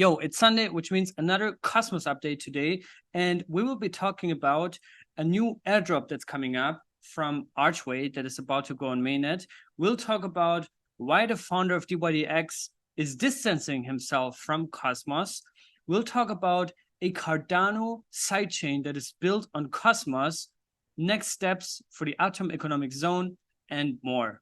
Yo, it's Sunday, which means another Cosmos update today. And we will be talking about a new airdrop that's coming up from Archway that is about to go on mainnet. We'll talk about why the founder of dYdX is distancing himself from Cosmos. We'll talk about a Cardano sidechain that is built on Cosmos, next steps for the Atom Economic Zone, and more.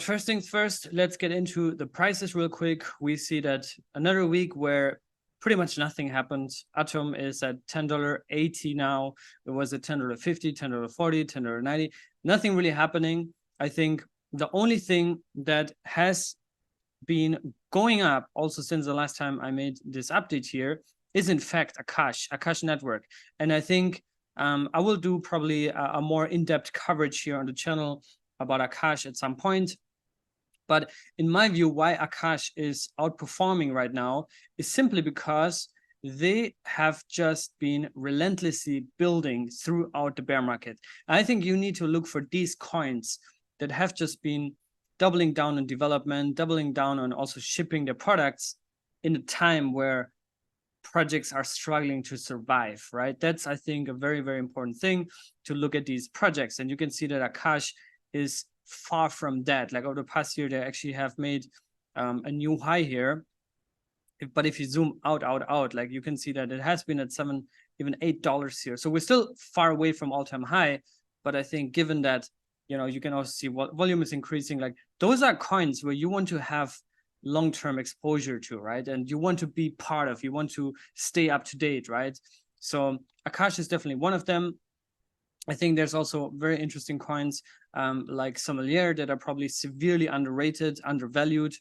First things first, let's get into the prices real quick. We see that another week where pretty much nothing happened. Atom is at $10.80 now. It was at $10.50, $10.40, $10.90. Nothing really happening. I think the only thing that has been going up also since the last time I made this update here is in fact Akash network. And I think I will do probably a more in-depth coverage here on the channel about Akash at some point. But in my view, why Akash is outperforming right now is simply because they have just been relentlessly building throughout the bear market. And I think you need to look for these coins that have just been doubling down on development, doubling down on also shipping their products in a time where projects are struggling to survive, right? That's, I think, a very, very important thing to look at these projects. And you can see that Akash is far from that. Like over the past year, they actually have made a new high here. But if you zoom out, like you can see that it has been at $7, even $8 here. So we're still far away from all-time high. But I think given that, you know, you can also see what volume is increasing. Like those are coins where you want to have long-term exposure to, right? And you want to be part of, you want to stay up to date, right? So Akash is definitely one of them. I think there's also very interesting coins like Sommelier that are probably severely underrated, undervalued.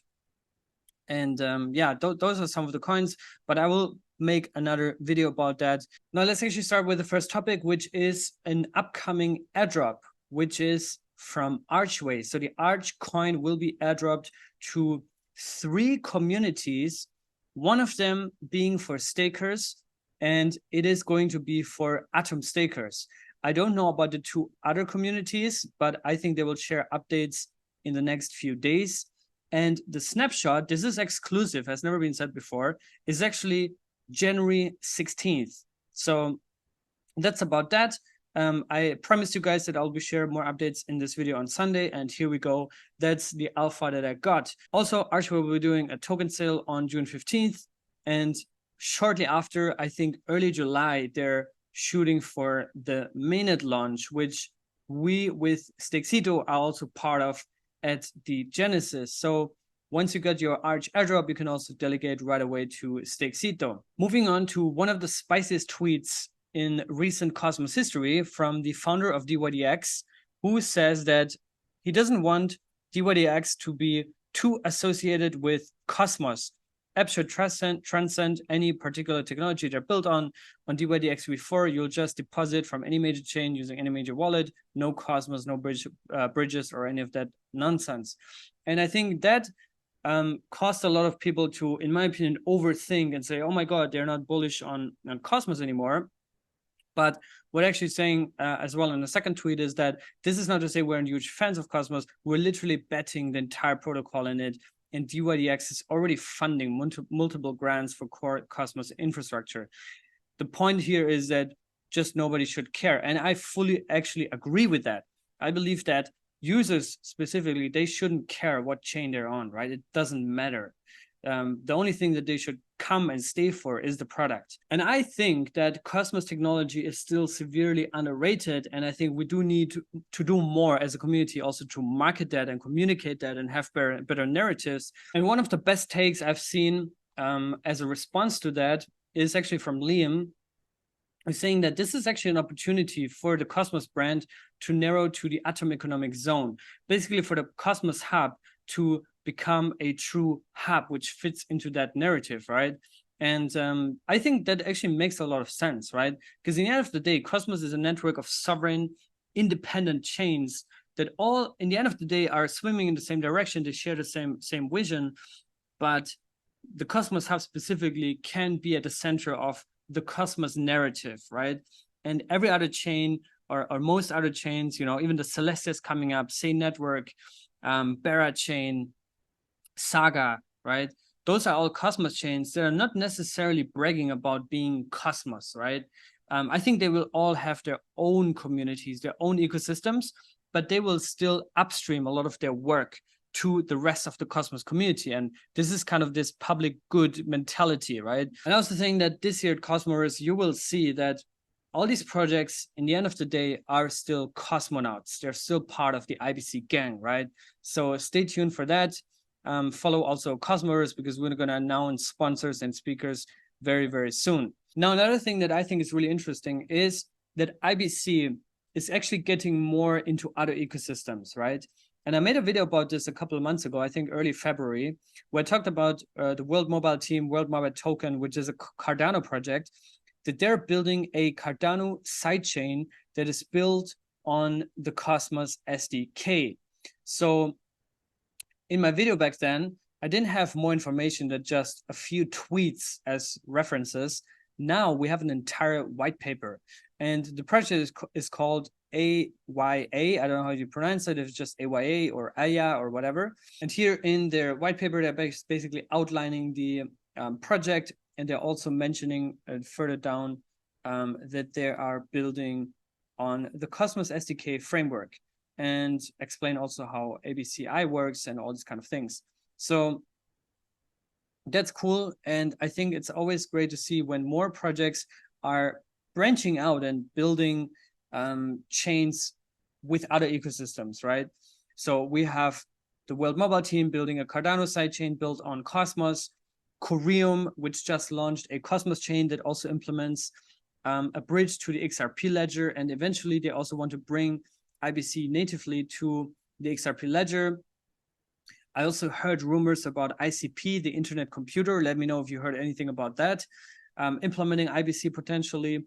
And yeah, those are some of the coins, but I will make another video about that. Now let's actually start with the first topic, which is an upcoming airdrop, which is from Archway. So the Arch coin will be airdropped to 3 communities, one of them being for stakers, and it is going to be for Atom stakers. I don't know about the 2 other communities, but I think they will share updates in the next few days. And the snapshot, this is exclusive, has never been said before, is actually January 16th. So that's about that. I promised you guys that I'll be sharing more updates in this video on Sunday, and here we go. That's the alpha that I got. Also, Archway will be doing a token sale on June 15th, and shortly after, I think early July, they're shooting for the mainnet launch, which we with Cryptocito are also part of at the Genesis. So once you get your Arch airdrop, you can also delegate right away to Cryptocito. Moving on to one of the spiciest tweets in recent Cosmos history from the founder of dYdX, who says that he doesn't want dYdX to be too associated with Cosmos. Apps should transcend any particular technology they're built on. On dYdX v4, you'll just deposit from any major chain using any major wallet, no Cosmos, no bridges, or any of that nonsense. And I think that caused a lot of people to, in my opinion, overthink and say, oh my God, they're not bullish on Cosmos anymore. But what actually saying as well in the second tweet is that this is not to say we're huge fans of Cosmos. We're literally betting the entire protocol in it. And dYdX is already funding multiple grants for core Cosmos infrastructure. The point here is that just nobody should care. And I fully actually agree with that. I believe that users specifically, they shouldn't care what chain they're on, right? It doesn't matter. The only thing that they should come and stay for is the product. And I think that Cosmos technology is still severely underrated. And I think we do need to do more as a community also to market that and communicate that and have better narratives. And one of the best takes I've seen as a response to that is actually from Liam, who's saying that this is actually an opportunity for the Cosmos brand to narrow to the Atom Economic Zone, basically for the Cosmos hub to become a true hub, which fits into that narrative, right? And I think that actually makes a lot of sense, right? Because in the end of the day, Cosmos is a network of sovereign, independent chains that all, in the end of the day, are swimming in the same direction. They share the same vision, but the Cosmos hub specifically can be at the center of the Cosmos narrative, right? And every other chain or most other chains, you know, even the Celestia's coming up, Say Network, Barra Chain, Saga, right? Those are all Cosmos chains. They're not necessarily bragging about being Cosmos, right? I think they will all have their own communities, their own ecosystems, but they will still upstream a lot of their work to the rest of the Cosmos community. And this is kind of this public good mentality, right? And I also think that this year at Cosmos, you will see that all these projects, in the end of the day, are still cosmonauts. They're still part of the IBC gang, right? So stay tuned for that. Follow also Cosmos, because we're going to announce sponsors and speakers very, very soon. Now, another thing that I think is really interesting is that IBC is actually getting more into other ecosystems, right? And I made a video about this a couple of months ago, I think early February, where I talked about the World Mobile Team, World Mobile Token, which is a Cardano project, that they're building a Cardano sidechain that is built on the Cosmos SDK. So in my video back then, I didn't have more information than just a few tweets as references. Now we have an entire white paper, and the project is called AYA. I don't know how you pronounce it, if it's just AYA or AYA or whatever. And here in their white paper, they're basically outlining the project, and they're also mentioning further down that they are building on the Cosmos SDK framework, and explain also how ABCI works and all these kind of things. So that's cool. And I think it's always great to see when more projects are branching out and building chains with other ecosystems, right? So we have the World Mobile Team building a Cardano sidechain built on Cosmos, Corium, which just launched a Cosmos chain that also implements a bridge to the XRP ledger. And eventually they also want to bring IBC natively to the XRP ledger. I also heard rumors about ICP, the Internet Computer. Let me know if you heard anything about that. Implementing IBC potentially.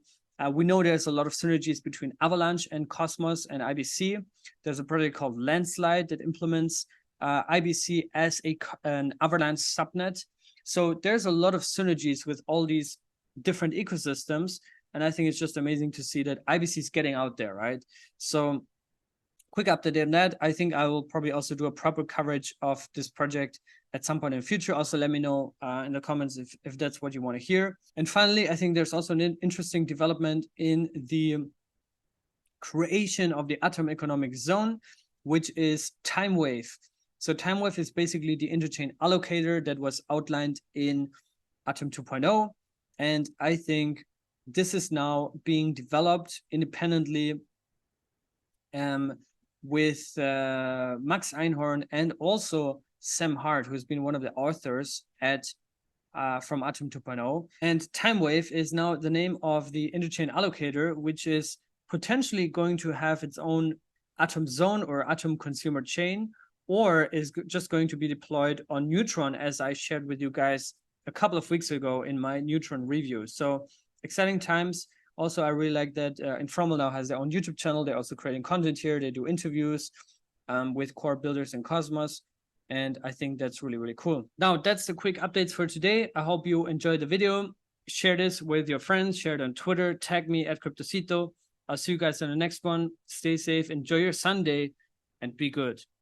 We know there's a lot of synergies between Avalanche and Cosmos and IBC. There's a project called Landslide that implements IBC as an Avalanche subnet. So there's a lot of synergies with all these different ecosystems. And I think it's just amazing to see that IBC is getting out there, right? So quick update on that. I think I will probably also do a proper coverage of this project at some point in the future. Also, let me know in the comments if that's what you want to hear. And finally, I think there's also an interesting development in the creation of the Atom Economic Zone, which is Timewave. So Timewave is basically the Interchain Allocator that was outlined in Atom 2.0. And I think this is now being developed independently with Max Einhorn and also Sam Hart, who's been one of the authors at from Atom 2.0. And Timewave is now the name of the Interchain Allocator, which is potentially going to have its own Atom Zone or Atom Consumer Chain, or is just going to be deployed on Neutron, as I shared with you guys a couple of weeks ago in my Neutron review. So exciting times. Also, I really like that Informal now has their own YouTube channel. They're also creating content here. They do interviews with core builders in Cosmos. And I think that's really, really cool. Now, that's the quick updates for today. I hope you enjoyed the video. Share this with your friends. Share it on Twitter. Tag me at Cryptocito. I'll see you guys in the next one. Stay safe. Enjoy your Sunday and be good.